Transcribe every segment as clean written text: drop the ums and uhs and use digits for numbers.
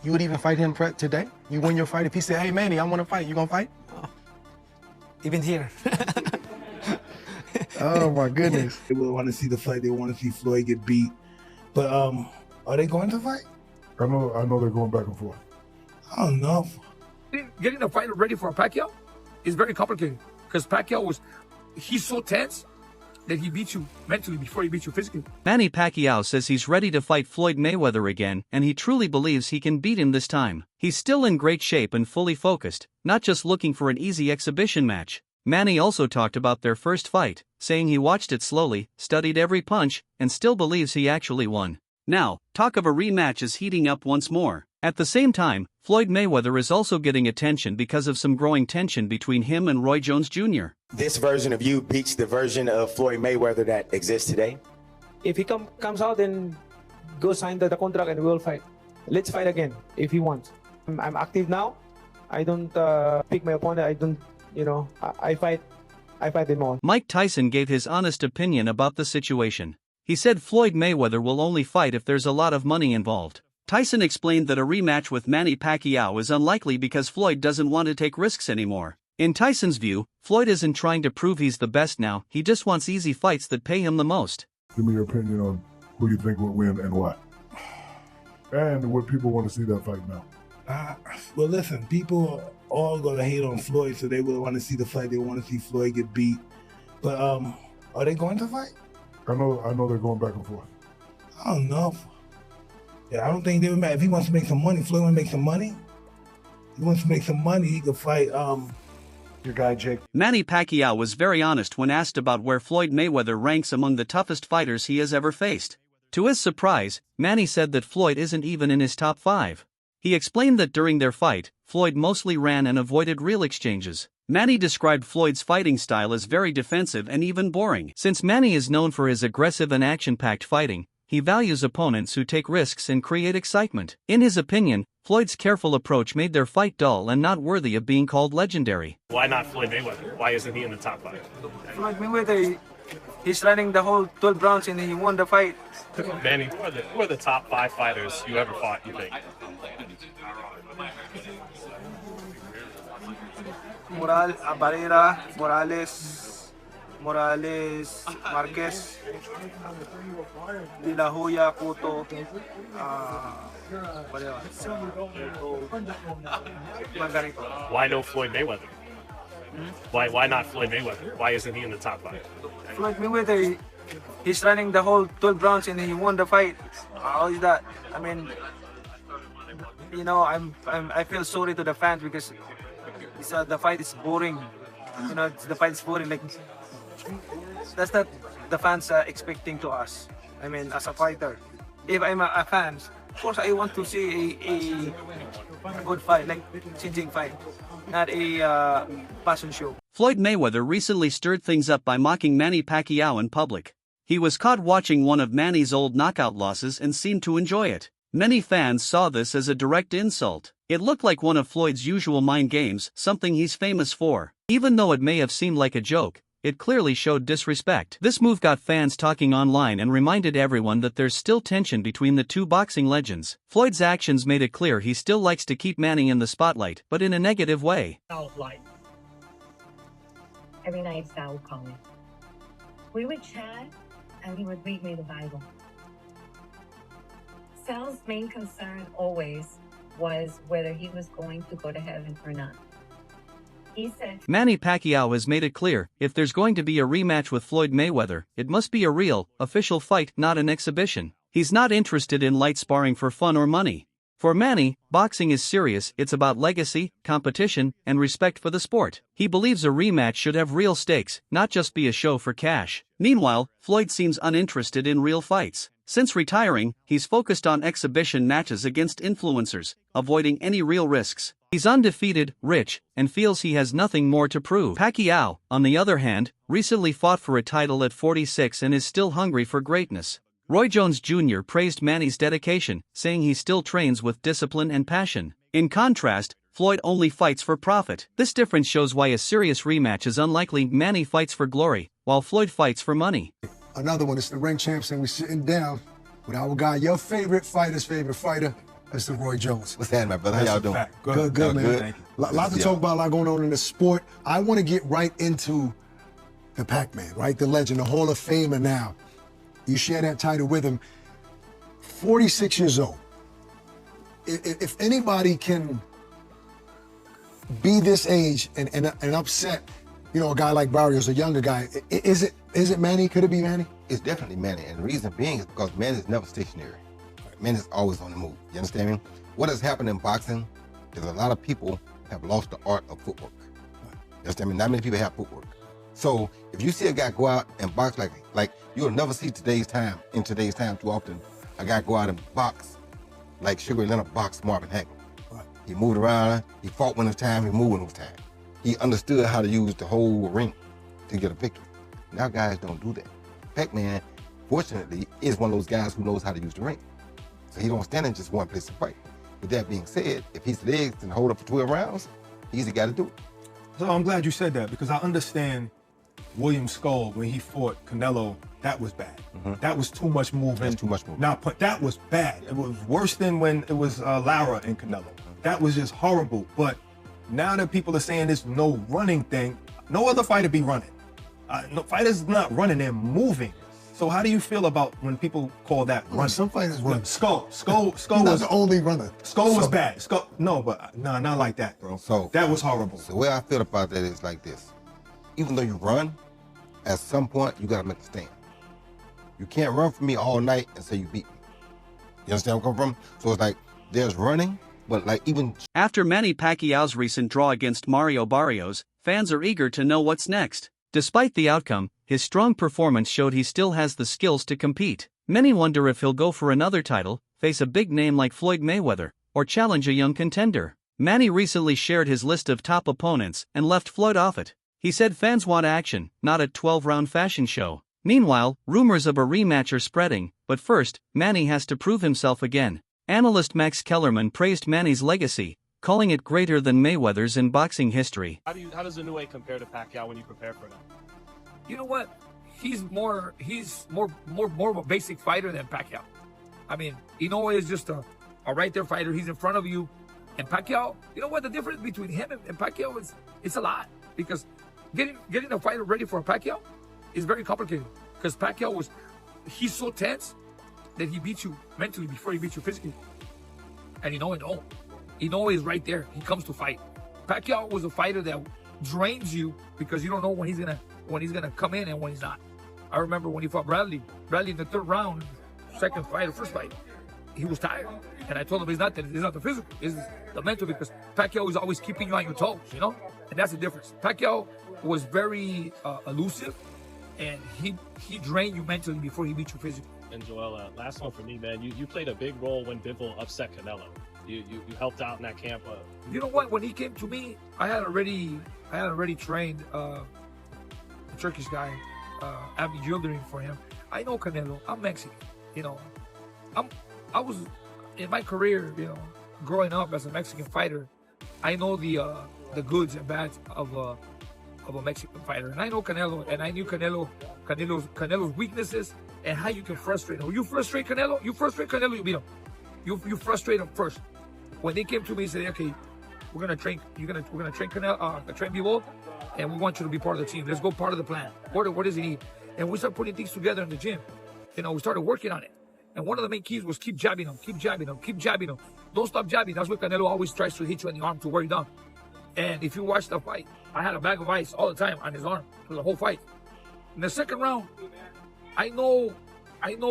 You would even fight him today? You win your fight? If he said, hey, Manny, I want to fight, you going to fight? Even here. Oh, my goodness. They will want to see the fight. They want to see Floyd get beat. But are they going to fight? I know they're going back and forth. I don't know. Getting the fight ready for Pacquiao is very complicated because Pacquiao he's so tense that he beats you mentally before he beats you physically. Manny Pacquiao says he's ready to fight Floyd Mayweather again, and he truly believes he can beat him this time. He's still in great shape and fully focused, not just looking for an easy exhibition match. Manny also talked about their first fight, saying he watched it slowly, studied every punch, and still believes he actually won. Now, talk of a rematch is heating up once more. At the same time, Floyd Mayweather is also getting attention because of some growing tension between him and Roy Jones Jr. This version of you beats the version of Floyd Mayweather that exists today? If he comes out, then go sign the contract and we'll fight. Let's fight again if he wants. I'm active now. I don't pick my opponent. I don't, I fight them all. Mike Tyson gave his honest opinion about the situation. He said Floyd Mayweather will only fight if there's a lot of money involved. Tyson explained that a rematch with Manny Pacquiao is unlikely because Floyd doesn't want to take risks anymore. In Tyson's view, Floyd isn't trying to prove he's the best now, he just wants easy fights that pay him the most. Give me your opinion on who you think will win and why. And what people want to see that fight now. Well, listen, people are all going to hate on Floyd, so they will want to see the fight. They want to see Floyd get beat. But are they going to fight? I know they're going back and forth. I don't know. Yeah, I don't think they would matter. If he wants to make some money, Floyd wants to make some money. If he wants to make some money, he could fight your guy Jake. Manny Pacquiao was very honest when asked about where Floyd Mayweather ranks among the toughest fighters he has ever faced. To his surprise, Manny said that Floyd isn't even in his top 5. He explained that during their fight, Floyd mostly ran and avoided real exchanges. Manny described Floyd's fighting style as very defensive and even boring. Since Manny is known for his aggressive and action-packed fighting, he values opponents who take risks and create excitement. In his opinion, Floyd's careful approach made their fight dull and not worthy of being called legendary. Why not Floyd Mayweather? Why isn't he in the top 5? Floyd Mayweather, he's running the whole 12 rounds and he won the fight. Manny, who are the top 5 fighters you ever fought, you think? Barrera, Morales, Marquez, De La Hoya, Cotto, Margarito. Why no Floyd Mayweather? Why not Floyd Mayweather? Why isn't he in the top 5? Floyd Mayweather, he's running the whole 12 rounds and he won the fight. How is that? I mean, I feel sorry to the fans because the fight is boring. The fight is boring. Like, that's not the fans are expecting to us. I mean, as a fighter, if I'm a fan, of course I want to see a good fight, like changing fight, not a passion show. Floyd Mayweather recently stirred things up by mocking Manny Pacquiao in public. He was caught watching one of Manny's old knockout losses and seemed to enjoy it. Many fans saw this as a direct insult. It looked like one of Floyd's usual mind games, something he's famous for. Even though it may have seemed like a joke, it clearly showed disrespect. This move got fans talking online and reminded everyone that there's still tension between the two boxing legends. Floyd's actions made it clear he still likes to keep Manny in the spotlight, but in a negative way. Every night Sal would call me. We would chat and he would read me the Bible. Sal's main concern always was whether he was going to go to heaven or not. He said, Manny Pacquiao has made it clear, if there's going to be a rematch with Floyd Mayweather, it must be a real, official fight, not an exhibition. He's not interested in light sparring for fun or money. For Manny, boxing is serious, it's about legacy, competition, and respect for the sport. He believes a rematch should have real stakes, not just be a show for cash. Meanwhile, Floyd seems uninterested in real fights. Since retiring, he's focused on exhibition matches against influencers, avoiding any real risks. He's undefeated, rich, and feels he has nothing more to prove. Pacquiao, on the other hand, recently fought for a title at 46 and is still hungry for greatness. Roy Jones Jr. praised Manny's dedication, saying he still trains with discipline and passion. In contrast, Floyd only fights for profit. This difference shows why a serious rematch is unlikely. Manny fights for glory, while Floyd fights for money. Another one is the ring champs, and we're sitting down with our guy, your favorite fighter's favorite fighter, Mr. Roy Jones. What's happening, my brother? How That's y'all a doing? fact. Good, man. Good. Thank you. Lots to talk about, a lot going on in the sport. I want to get right into the Pac-Man, right? The legend, the Hall of Famer now. You share that title with him. 46 years old. If anybody can be this age and upset, you know, a guy like Barrios, a younger guy, is it Manny? Could it be Manny? It's definitely Manny, and the reason being is because Manny is never stationary. Manny is always on the move. You understand me? What has happened in boxing is a lot of people have lost the art of footwork. You understand me? Not many people have footwork. So if you see a guy go out and box like you'll never see in today's time too often, a guy go out and box like Sugar Ray Leonard boxed Marvin Hagler. He moved around, he fought when it was time, he moved when it was time. He understood how to use the whole ring to get a victory. Now guys don't do that. Pac-Man, fortunately, is one of those guys who knows how to use the ring. So he don't stand in just one place to fight. With that being said, if his legs can hold up for 12 rounds, he's the guy to do it. So I'm glad you said that because I understand William Skull when he fought Canelo, that was bad. That was too much movement. That's too much movement. Now, that was bad. It was worse than when it was Lara and Canelo. That was just horrible. But now that people are saying this no running thing, no other fighter be running. No fighters not running, they're moving. So how do you feel about when people call that running? Some fighters run. Skull He's was not the only runner. Skull was bad. Not like that, bro. So that was horrible. So the way I feel about that is like this. Even though you run, at some point you gotta make a stand. You can't run from me all night and say you beat me. You understand where I'm coming from? So it's like there's running, but like even After Manny Pacquiao's recent draw against Mario Barrios, fans are eager to know what's next. Despite the outcome, his strong performance showed he still has the skills to compete. Many wonder if he'll go for another title, face a big name like Floyd Mayweather, or challenge a young contender. Manny recently shared his list of top opponents and left Floyd off it. He said fans want action, not a 12-round fashion show. Meanwhile, rumors of a rematch are spreading, but first, Manny has to prove himself again. Analyst Max Kellerman praised Manny's legacy, calling it greater than Mayweather's in boxing history. How does the new way compare to Pacquiao when you prepare for that? You know what? He's more of a basic fighter than Pacquiao. I mean, Inoue is just a right there fighter. He's in front of you. And Pacquiao, you know what the difference between him and Pacquiao is? It's a lot. Because getting a fighter ready for a Pacquiao is very complicated. Because Pacquiao he's so tense that he beats you mentally before he beats you physically. And Inoue, no. Inoue is right there. He comes to fight. Pacquiao was a fighter that drains you because you don't know when he's gonna come in and when he's not. I remember when he fought Bradley in the third round, first fight, he was tired. And I told him it's not the physical, it's the mental, because Pacquiao is always keeping you on your toes, you know? And that's the difference. Pacquiao was very elusive, and he drained you mentally before he beat you physically. And Joel, last one for me, man. You played a big role when Bivol upset Canelo. You helped out in that camp. You know what? When he came to me, I had already trained a Turkish guy, Abby Gildering, for him. I know Canelo. I'm Mexican. You know, I was in my career. You know, growing up as a Mexican fighter, I know the goods and bads of a Mexican fighter, and I know Canelo, and I knew Canelo's weaknesses and how you can frustrate him. You frustrate Canelo, you beat him. You frustrate him first. When they came to me and said, okay, we're gonna train Canelo, train Bivol, and we want you to be part of the team. Let's go part of the plan. What does he need? And we started putting things together in the gym. You know, we started working on it. And one of the main keys was keep jabbing him. Don't stop jabbing. That's what Canelo always tries to hit you in the arm to wear you down. And if you watch the fight, I had a bag of ice all the time on his arm for the whole fight. In the second round, I know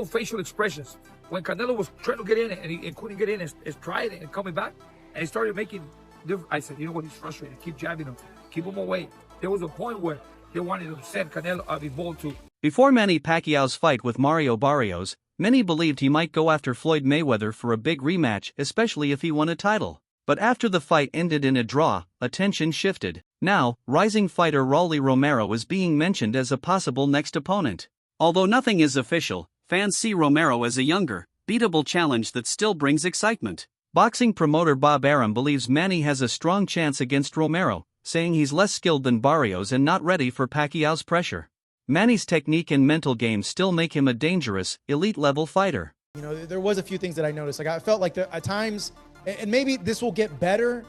facial expressions. When Canelo was trying to get in and he couldn't get in his pride and coming back, and he started making different. I said, you know what, he's frustrated. Keep jabbing him. Keep him away. There was a point where they wanted to send Canelo Bivol to. Before Manny Pacquiao's fight with Mario Barrios, many believed he might go after Floyd Mayweather for a big rematch, especially if he won a title. But after the fight ended in a draw, attention shifted. Now, rising fighter Rolly Romero is being mentioned as a possible next opponent. Although nothing is official, fans see Romero as a younger, beatable challenge that still brings excitement. Boxing promoter Bob Arum believes Manny has a strong chance against Romero, saying he's less skilled than Barrios and not ready for Pacquiao's pressure. Manny's technique and mental game still make him a dangerous, elite-level fighter. You know, there was a few things that I noticed. Like I felt like at times, and maybe this will get better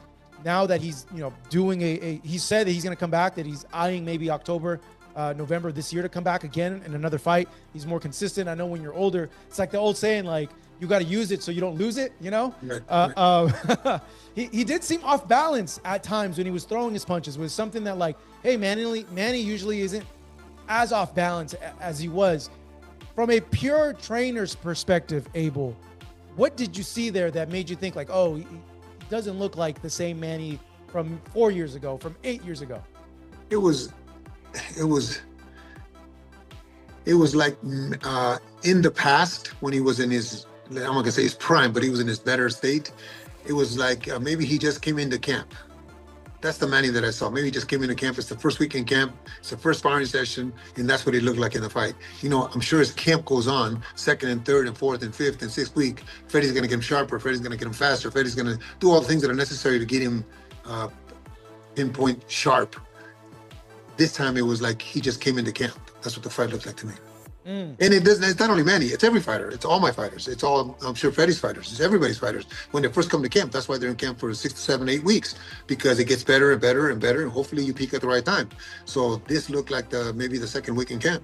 now that he's, you know, doing he said that he's going to come back, that he's eyeing maybe October, November this year to come back again in another fight. He's more consistent. I know when you're older, it's like the old saying, like, you got to use it so you don't lose it, you know? He did seem off balance at times when he was throwing his punches. It was something that, like, hey, Manny usually isn't as off balance as he was. From a pure trainer's perspective, Abel, what did you see there that made you think, like, oh, he doesn't look like the same Manny from 4 years ago, from 8 years ago? It was like in the past when he was in his, I'm not gonna say his prime, but he was in his better state. It was like maybe he just came into camp. That's the Manny that I saw. Maybe he just came into camp. It's the first week in camp. It's the first sparring session, and that's what he looked like in the fight. You know, I'm sure as camp goes on, second and third and fourth and fifth and sixth week, Freddie's gonna get him sharper. Freddie's gonna get him faster. Freddie's gonna do all the things that are necessary to get him pinpoint sharp. This time it was like he just came into camp. That's what the fight looked like to me. And it's not only Manny, it's every fighter. It's all my fighters. It's all, I'm sure, Freddie's fighters. It's everybody's fighters. When they first come to camp, that's why they're in camp for 6 to 7, 8 weeks, because it gets better and better and better, and hopefully you peak at the right time. So this looked like maybe the second week in camp.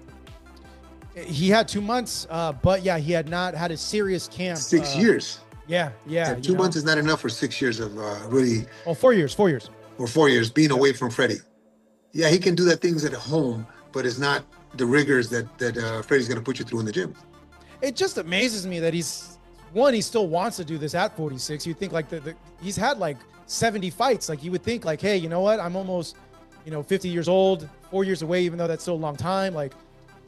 He had 2 months, but yeah, he had not had a serious camp. 6 years. Yeah. And 2 months is not enough for 6 years of really. Oh, 4 years. 4 years. Or 4 years being away from Freddie. Yeah, he can do that things at home, but it's not the rigors that Freddie's going to put you through in the gym. It just amazes me that he still wants to do this at 46. You think like he's had like 70 fights. Like you would think like, hey, you know what? I'm almost, 50 years old, 4 years away, even though that's still a long time. Like,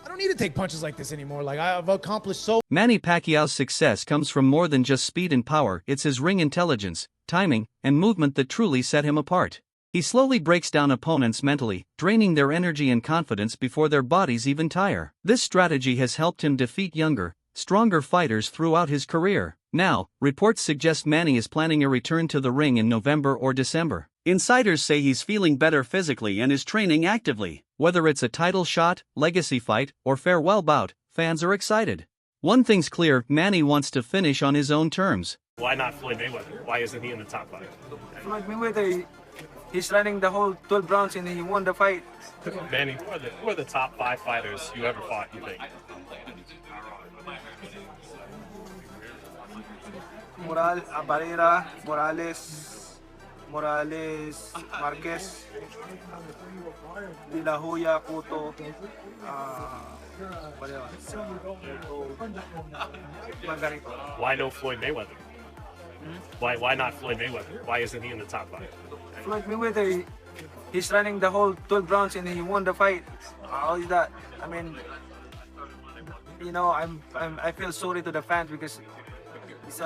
I don't need to take punches like this anymore. Like I've accomplished so. Manny Pacquiao's success comes from more than just speed and power. It's his ring intelligence, timing, and movement that truly set him apart. He slowly breaks down opponents mentally, draining their energy and confidence before their bodies even tire. This strategy has helped him defeat younger, stronger fighters throughout his career. Now, reports suggest Manny is planning a return to the ring in November or December. Insiders say he's feeling better physically and is training actively. Whether it's a title shot, legacy fight, or farewell bout, fans are excited. One thing's clear, Manny wants to finish on his own terms. Why not Floyd Mayweather? Why isn't he in the top 5? Floyd Mayweather, he's running the whole 12 rounds and he won the fight. Manny, who are the top 5 fighters you ever fought, you think? Barrera, Morales, Marquez, De La Hoya, Cotto, Margarito. Why no Floyd Mayweather? Why not Floyd Mayweather? Why isn't he in the top 5? Floyd Mayweather, he's running the whole 12 rounds and he won the fight. How is that? I mean, I feel sorry to the fans because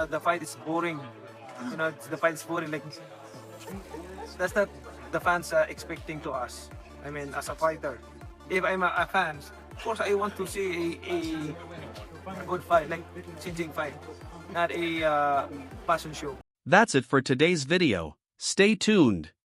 the fight is boring. The fight is boring. Like, that's not the fans are expecting to us. I mean, as a fighter, if I'm a fan, of course I want to see a good fight, like changing fight, not a passion show. That's it for today's video. Stay tuned.